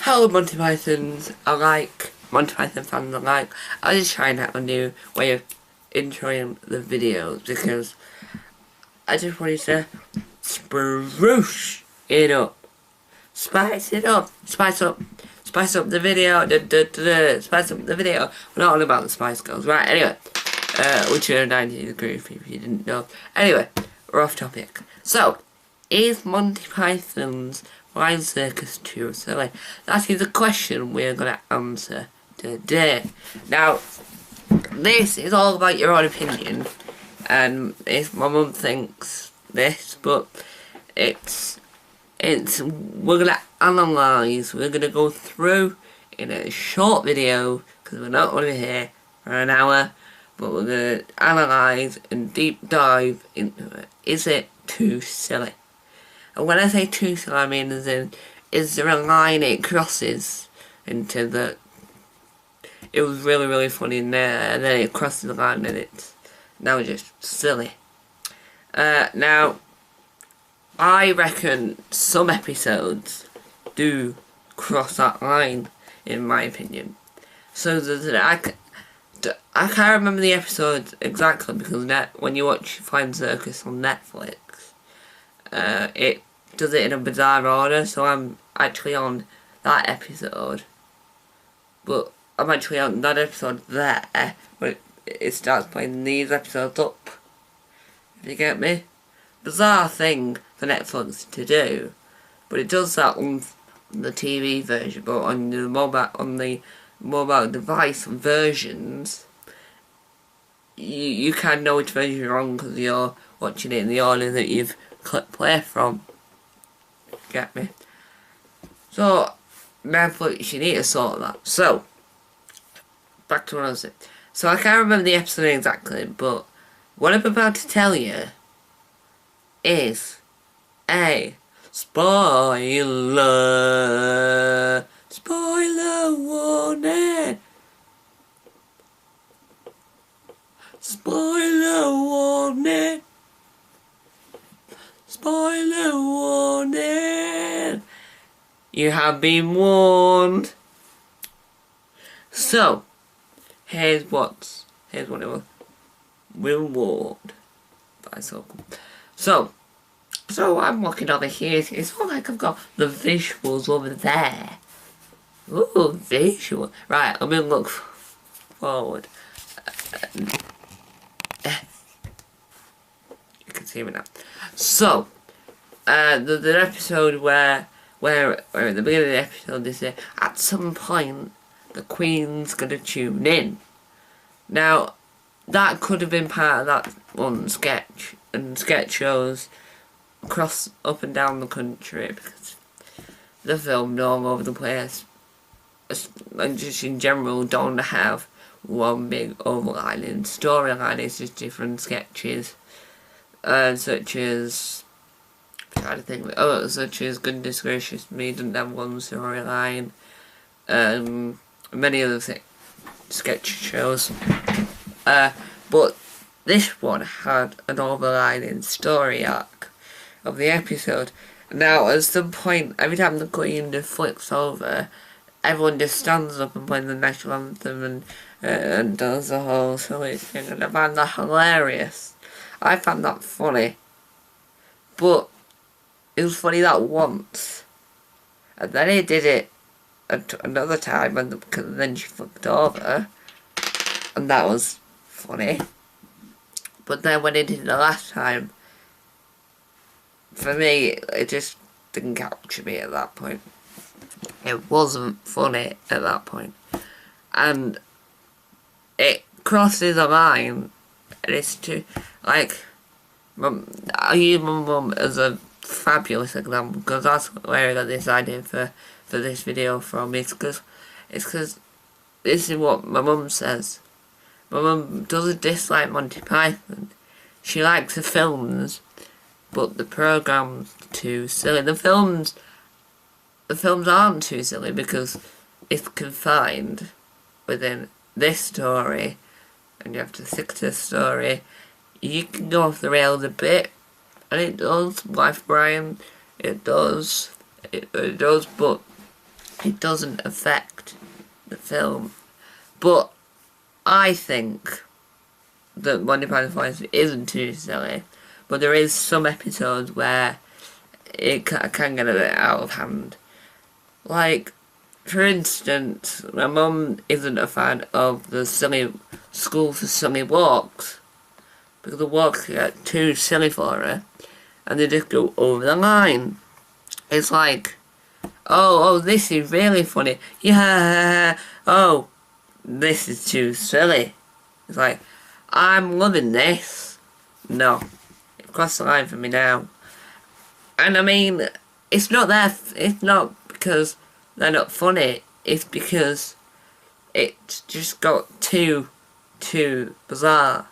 Hello Monty Pythons alike, Monty Python fans alike. I was just trying out a new way of introing the videos because I just wanted to spruce it up. Spice it up. Spice up the video. Spice up the video. We're not all about the Spice Girls, right? Anyway, which are 90 degrees if you didn't know. Anyway, we're off topic. So, is Monty Python's Flying Circus too silly? That is the question we're going to answer today. Now, this is all about your own opinion, and if my mum thinks this, but it's we're going to analyse, we're going to go through in a short video, because we're not going to be here for an hour, but we're going to analyse and deep dive into it. Is it too silly? And when I say too silly, I mean as in, is there a line it crosses into the... It was really, really funny in there, and then it crosses the line and it's now just silly. Now, I reckon some episodes do cross that line, in my opinion. So I can't remember the episodes exactly, because when you watch Flying Circus on Netflix, it does it in a bizarre order, so I'm actually on that episode. But I'm actually on that episode there, but it starts playing these episodes up. If you get me? Bizarre thing for Netflix to do, but it does that on the TV version, but on the mobile device versions, you can know which version you're on because you're watching it in the order that you've clicked play from. Get me? So, Netflix, you need to sort that. So, back to what I was saying. So, I can't remember the episode exactly, but what I'm about to tell you is a spoiler. Spoiler warning. Spoiler warning. Spoiler warning. You have been warned. So, here's what it was. We're warned by Circus. So I'm looking over here. It's not like I've got the visuals over there. Ooh, visual. Right, I'm gonna look forward. You can see me now. So, there's an episode where at the beginning of the episode they say, at some point, the Queen's gonna tune in. Now, that could have been part of that one sketch, and sketch shows across up and down the country because they're filmed all over the place, and just in general don't have one big overlining storyline. It's just different sketches, such as such as Goodness Gracious Me doesn't have one storyline, many other sketch shows, but this one had an overlining story arc of the episode. Now, at some point, every time the Queen just flips over, everyone just stands up and plays the national anthem and does the whole silly thing, and I find that hilarious. I found that funny, but it was funny that once, and then he did it another time, and then she flipped over, and that was funny. But then when he did it the last time, for me, it just didn't capture me at that point. It wasn't funny at that point. And it crosses a line, and it's too, like, I use my mum as a fabulous example, because that's where I got this idea for this video from. It's because this is what my mum says. My mum doesn't dislike Monty Python. She likes the films, but the programme's too silly. The films aren't too silly because it's confined within this story, and you have to stick to the story. You can go off the rails a bit, and it does. Life Brian, it does, but it doesn't affect the film. But I think that Monty Python Flies isn't too silly, but there is some episodes where it can get a bit out of hand. Like, for instance, my mum isn't a fan of the silly School for Silly Walks, because the walks get too silly for her, and they just go over the line. It's like, oh, this is really funny. Yeah, oh, this is too silly. It's like, I'm loving this. No, it crossed the line for me now. And I mean, it's not because they're not funny. It's because it just got too bizarre.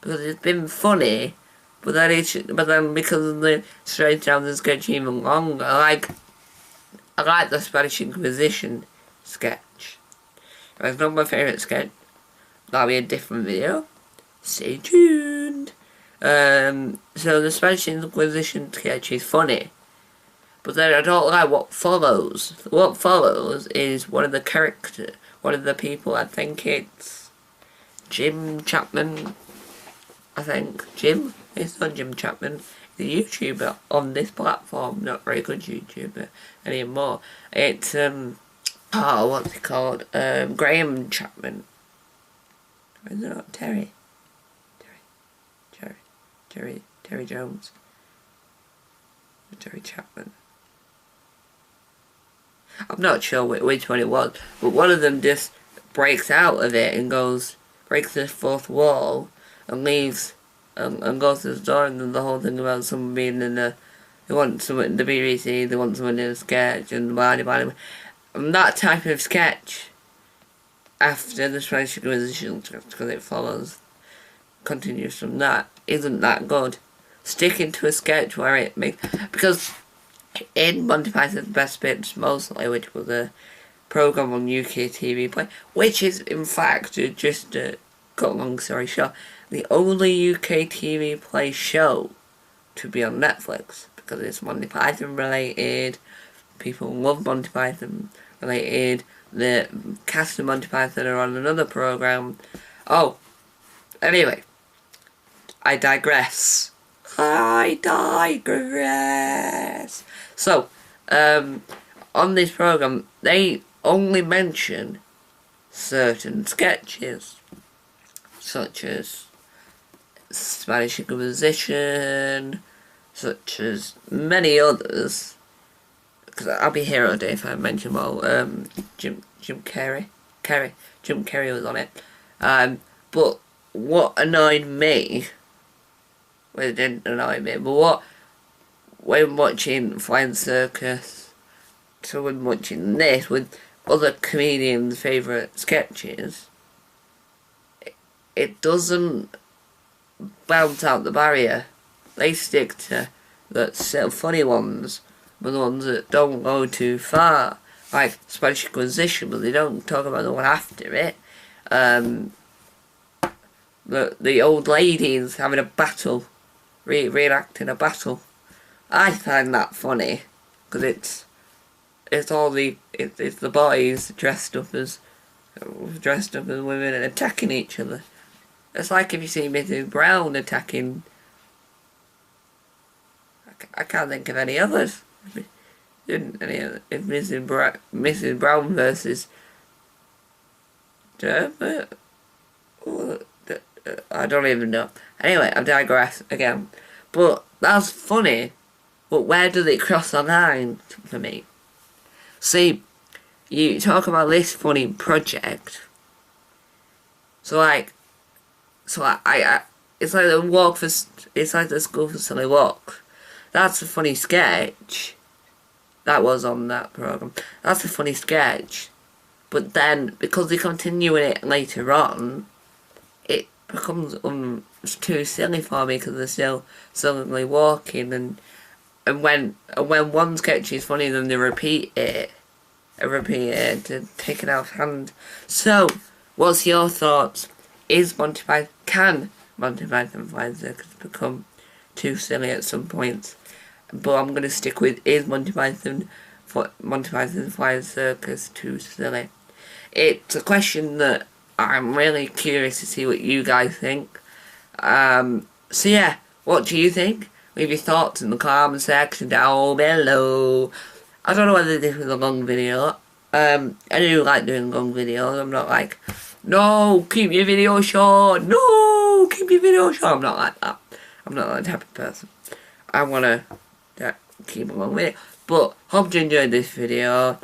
Because it's been funny, but then because of the straight down the sketch even longer. I like the Spanish Inquisition sketch. It's not my favourite sketch. That'll be a different video. Stay tuned. So the Spanish Inquisition sketch is funny, but then I don't like what follows. What follows is one of the people, I think it's Jim Chapman. I think Jim. It's not Jim Chapman. The YouTuber on this platform, not very good YouTuber anymore. It's what's it called? Graham Chapman. Or is it not Terry Jones. Terry Chapman. I'm not sure which one it was, but one of them just breaks out of it and breaks the fourth wall and leaves and goes to the store, and then the whole thing about someone being in they want someone in the BBC, they want someone in a sketch, and blah. And that type of sketch, after the Spanish Inquisition, because it continues from that, isn't that good. Sticking to a sketch where it makes, because in Monty Python's Best Bits mostly, which was a programme on UK TV Play, which is in fact, just to cut a long story short, the only UK TV Play show to be on Netflix, because it's Monty Python related, people love Monty Python related, the cast of Monty Python are on another programme. Oh, anyway, I digress. So, on this programme, they only mention certain sketches, such as Spanish Inquisition, such as many others, because I'll be here all day if I mention them all. Jim Carrey was on it. But what annoyed me, well, it didn't annoy me, but when watching Flying Circus, so when watching this with other comedians' favourite sketches, it doesn't bounce out the barrier. They stick to the funny ones, but the ones that don't go too far, like Spanish Inquisition, but they don't talk about the one after it. The old ladies having a battle, reenacting a battle. I find that funny, because it's the boys dressed up as women and attacking each other. It's like if you see Mrs. Brown attacking, I can't think of any others. If Mrs. Brown versus Dermot, I don't even know. Anyway, I digress again. But that's funny. But where does it cross the line for me? See, you talk about this funny project. So I it's like the School for Silly Walk. That's a funny sketch. That was on that programme. That's a funny sketch. But then, because they continue it later on, it becomes too silly for me, because they're still silently walking, and when one sketch is funny, then they repeat it to take it out of hand. So, what's your thoughts? Can Monty Python Flying Circus become too silly at some point? But I'm going to stick with, is Monty Python Monty Python Flying Circus too silly? It's a question that I'm really curious to see what you guys think. So yeah, what do you think? Leave your thoughts in the comment section down below. I don't know whether this was a long video. I do like doing long videos. I'm not like, no, keep your video short. No, keep your video short. I'm not like that. I'm not that type of person. I want to keep a long video. But, hope you enjoyed this video.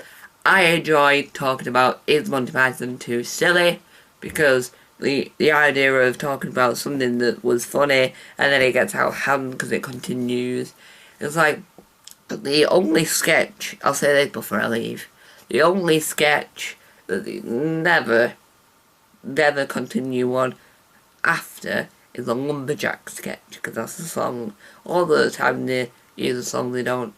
I enjoyed talking about is Monty Python too silly? Because the idea of talking about something that was funny and then it gets out of hand because it continues. It's like the only sketch, I'll say this before I leave, the only sketch that they never continue on after is a lumberjack sketch, because that's the song. All the time they use a song, they don't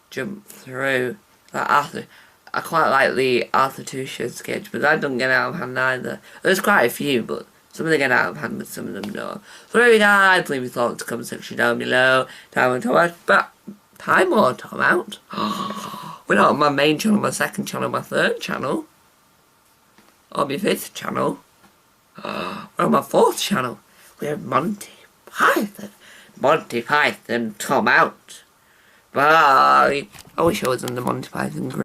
jump through. Like Arthur, I quite like the Arthur Tusher sketch, but that doesn't get out of hand either. There's quite a few, but some of them get out of hand, but some of them don't. So anyway guys, leave your thoughts in the comment section down below. Time or time out. We're not on my main channel, my second channel, my third channel. Or my fifth channel. We're on my fourth channel. We have Monty Python. Monty Python, Tom out. Bye. I wish I was on the Monty Python group.